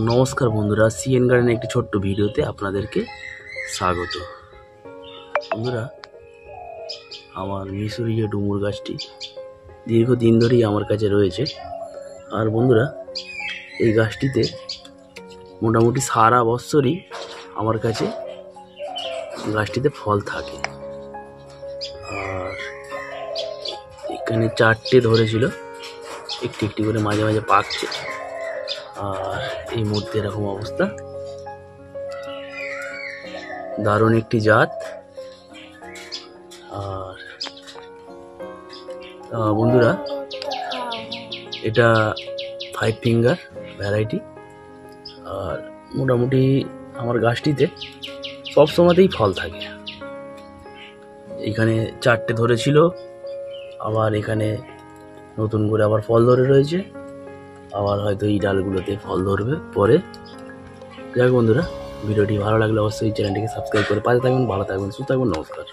নমস্কার বন্ধুরা, সিএন গার্ডেনের একটি ছোট্ট ভিডিওতে আপনাদেরকে স্বাগত। বন্ধুরা, আমার মিশরীয় ডুমুর গাছটি দীর্ঘদিন ধরেই আমার কাছে রয়েছে। আর বন্ধুরা, এই গাছটিতে মোটামুটি সারা বছরই আমার কাছে গাছটিতে ফল থাকে। আর এখানে 4টে ধরেছিল, একটি একটি করে মাঝে মাঝে পাকছে। আর এই মধ্যে এরকম অবস্থা, দারুণ একটি জাত। আর বন্ধুরা, এটা 5 ফিঙ্গার ভ্যারাইটি। আর মোটামুটি আমার গাছটিতে সব সময়তেই ফল থাকে। এখানে 4টে ধরেছিল, আবার এখানে নতুন করে আবার ফল ধরে রয়েছে, আবার হয়তো এই ডালগুলোতে ফল ধরবে পরে। যাই হোক বন্ধুরা, ভিডিওটি ভালো লাগলে অবশ্যই চ্যানেলটিকে সাবস্ক্রাইব করে পাশে থাকবেন। ভালো থাকবেন, সুস্থ থাকবেন। নমস্কার।